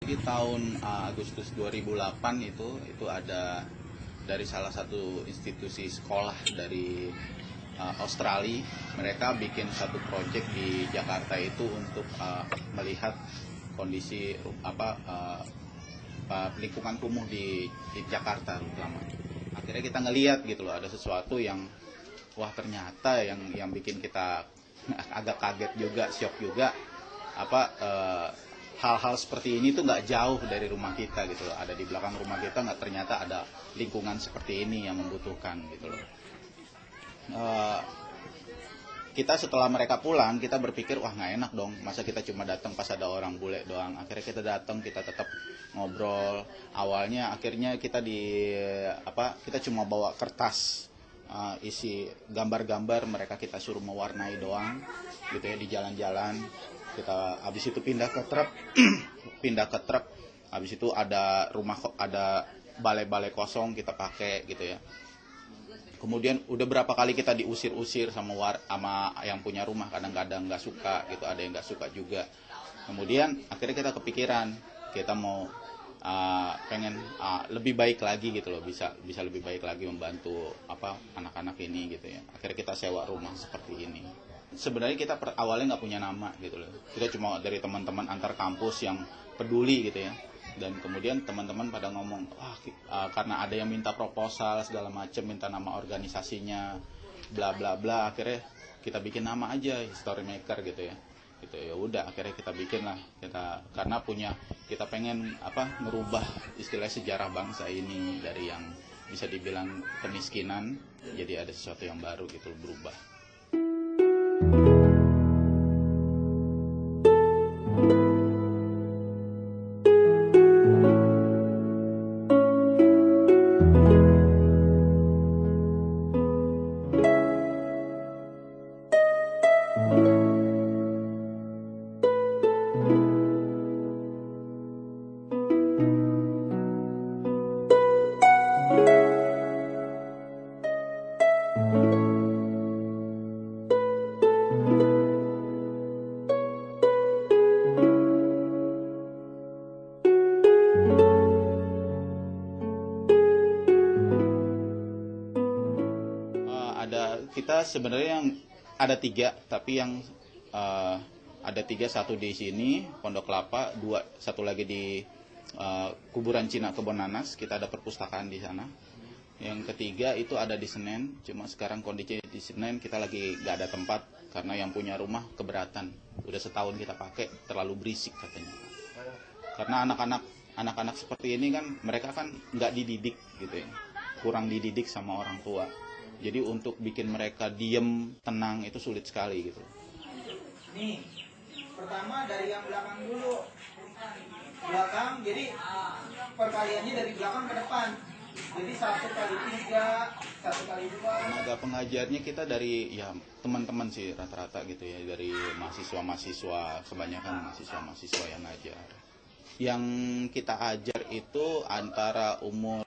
Jadi tahun Agustus 2008 itu ada dari salah satu institusi sekolah dari Australia. Mereka bikin satu proyek di Jakarta itu untuk melihat kondisi lingkungan kumuh di Jakarta terutama. Akhirnya kita ngelihat gitu loh, ada sesuatu yang wah ternyata yang bikin kita agak kaget juga, syok juga, hal-hal seperti ini tuh nggak jauh dari rumah kita gitu loh. Ada di belakang rumah kita, nggak ternyata ada lingkungan seperti ini yang membutuhkan gitu loh. Kita setelah mereka pulang, kita berpikir wah nggak enak dong, masa kita cuma datang pas ada orang bule doang. Akhirnya kita datang, kita tetap ngobrol. Awalnya akhirnya kita kita cuma bawa kertas isi gambar-gambar, mereka kita suruh mewarnai doang gitu ya di jalan-jalan. Kita habis itu pindah ke truk habis itu ada balai-balai kosong kita pakai gitu ya. Kemudian udah berapa kali kita diusir-usir sama yang punya rumah, kadang-kadang nggak suka gitu, ada yang nggak suka juga. Kemudian akhirnya kita kepikiran, kita mau pengen lebih baik lagi gitu loh, bisa lebih baik lagi membantu anak-anak ini gitu ya. Akhirnya kita sewa rumah seperti ini. Sebenarnya kita awalnya nggak punya nama gitu loh, kita cuma dari teman-teman antar kampus yang peduli gitu ya. Dan kemudian teman-teman pada ngomong, karena ada yang minta proposal segala macam, minta nama organisasinya, bla bla bla. Akhirnya kita bikin nama aja, History Maker gitu ya. Gitu ya udah, akhirnya kita bikin lah. Karena kita pengen merubah istilah sejarah bangsa ini dari yang bisa dibilang kemiskinan, jadi ada sesuatu yang baru gitu, berubah. Kita sebenarnya yang ada 3, tapi yang ada 3, satu di sini Pondok Kelapa, 2 satu lagi di kuburan Cina Kebon Nanas, kita ada perpustakaan di sana. Yang ketiga itu ada di Senen, cuma sekarang kondisi di Senen kita lagi nggak ada tempat karena yang punya rumah keberatan. Udah setahun kita pakai, terlalu berisik katanya. Karena anak-anak seperti ini kan mereka kan nggak dididik gitu ya, kurang dididik sama orang tua. Jadi untuk bikin mereka diem, tenang itu sulit sekali gitu. Nih, pertama dari yang belakang dulu. Belakang, jadi perkaliannya dari belakang ke depan. Jadi 1 kali 3, 1 kali 2. Tenaga pengajarnya kita dari ya teman-teman sih rata-rata gitu ya, dari mahasiswa-mahasiswa, kebanyakan mahasiswa-mahasiswa yang ngajar. Yang kita ajar itu antara umur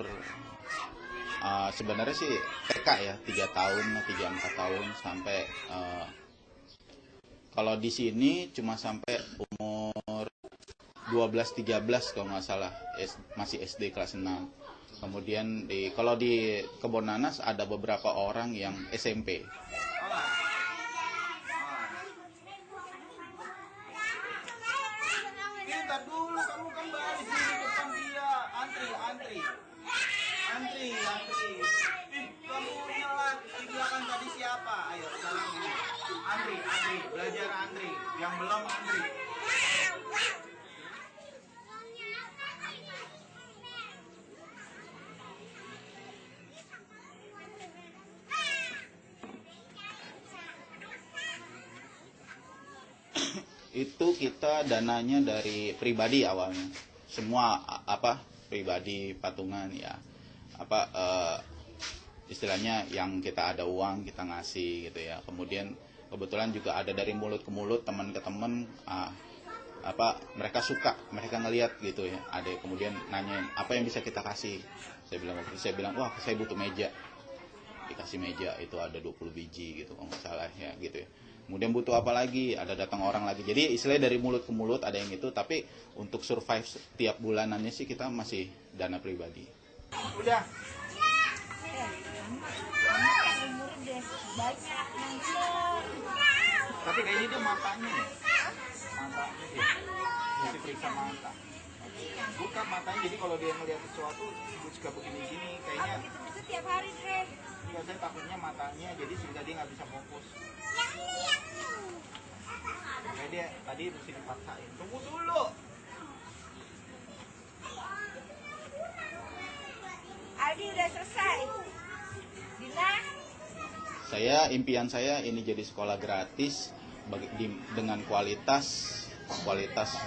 sebenarnya sih TK ya, 3 tahun, 3-4 tahun sampai kalau di sini cuma sampai umur 12-13 kalau nggak salah, masih SD kelas 6. Kemudian kalau di Kebon Nanas ada beberapa orang yang SMP. Ntar dulu, kamu kan baris di depan dia. Antri. Kamu nyelat di belakang tadi siapa? Ayo sekarang ini. Antri, belajar antri. Yang belum antri. Itu kita dananya dari pribadi awalnya, semua pribadi, patungan ya, istilahnya yang kita ada uang kita ngasih gitu ya. Kemudian kebetulan juga ada dari mulut ke mulut, teman ke teman, mereka suka, mereka ngelihat gitu ya. Ada kemudian nanyain apa yang bisa kita kasih. Saya bilang wah saya butuh meja, dikasih meja itu ada 20 biji gitu kalau nggak salah ya gitu ya. Kemudian butuh apa lagi? Ada datang orang lagi. Jadi istilahnya dari mulut ke mulut ada yang itu, tapi untuk survive setiap bulanannya sih kita masih dana pribadi. Udah. Tapi kayaknya dia matanya ya. Matanya dia. Mesti periksa mata. Buka matanya, jadi kalau dia melihat sesuatu suka begini-gini kayaknya. Itu tiap hari, Dre. Enggak, saya takutnya matanya jadi sehingga dia nggak bisa fokus. Kayak dia tadi mesti dipaksain. Tunggu dulu. Aldi udah selesai. Dina? Impian saya ini jadi sekolah gratis dengan kualitas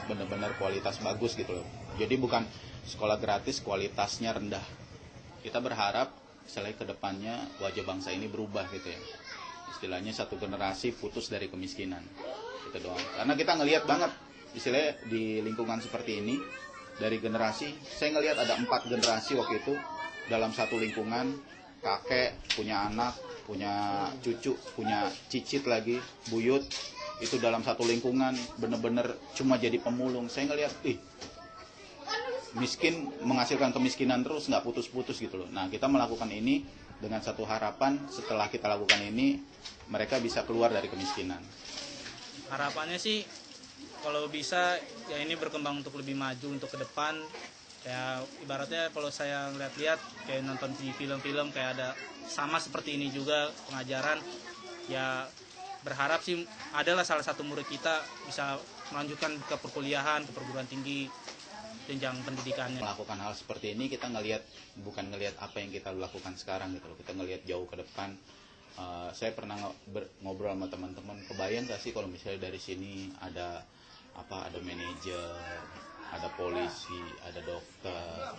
benar-benar kualitas bagus gitu loh. Jadi bukan sekolah gratis kualitasnya rendah. Kita berharap misalnya ke depannya wajah bangsa ini berubah gitu ya. Istilahnya satu generasi putus dari kemiskinan. Itu doang. Karena kita ngelihat banget istilahnya di lingkungan seperti ini dari generasi, saya ngelihat ada 4 generasi waktu itu dalam satu lingkungan, kakek punya anak, punya cucu, punya cicit lagi, buyut, itu dalam satu lingkungan bener-bener cuma jadi pemulung. Saya ngelihat, miskin menghasilkan kemiskinan terus, nggak putus-putus gitu loh. Nah, kita melakukan ini dengan satu harapan, setelah kita lakukan ini mereka bisa keluar dari kemiskinan. Harapannya sih kalau bisa ya ini berkembang untuk lebih maju untuk ke depan. Ya ibaratnya kalau saya ngeliat-liat kayak nonton di film-film kayak ada sama seperti ini juga pengajaran. Ya berharap sih adalah salah satu murid kita bisa melanjutkan ke perkuliahan, ke perguruan tinggi, jenjang pendidikannya. Melakukan hal seperti ini kita bukan ngelihat apa yang kita lakukan sekarang gitu loh. Kita ngelihat jauh ke depan. Saya pernah ngobrol sama teman-teman, kebayang gak sih kalau misalnya dari sini ada manajer, ada polisi, ada dokter,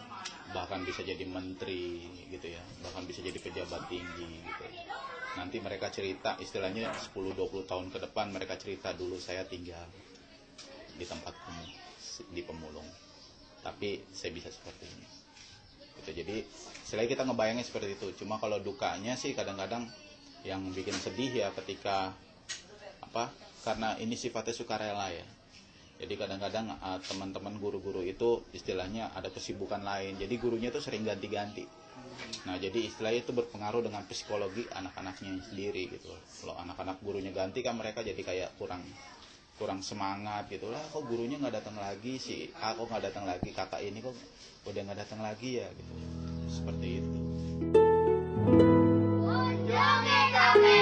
bahkan bisa jadi menteri gitu ya, bahkan bisa jadi pejabat tinggi gitu ya. Nanti mereka cerita, istilahnya 10-20 tahun ke depan mereka cerita, dulu saya tinggal di tempat di pemulung, tapi saya bisa seperti ini gitu. Jadi selain kita ngebayangin seperti itu, cuma kalau dukanya sih kadang-kadang yang bikin sedih ya ketika karena ini sifatnya sukarela ya. Jadi kadang-kadang teman-teman guru-guru itu istilahnya ada kesibukan lain. Jadi gurunya itu sering ganti-ganti. Nah, jadi istilahnya itu berpengaruh dengan psikologi anak-anaknya sendiri gitu. Kalau anak-anak gurunya ganti kan mereka jadi kayak kurang semangat gitu lah. Kok gurunya nggak datang lagi sih? Kok nggak datang lagi? Kakak ini kok udah nggak datang lagi ya gitu. Seperti itu. Ujungnya kami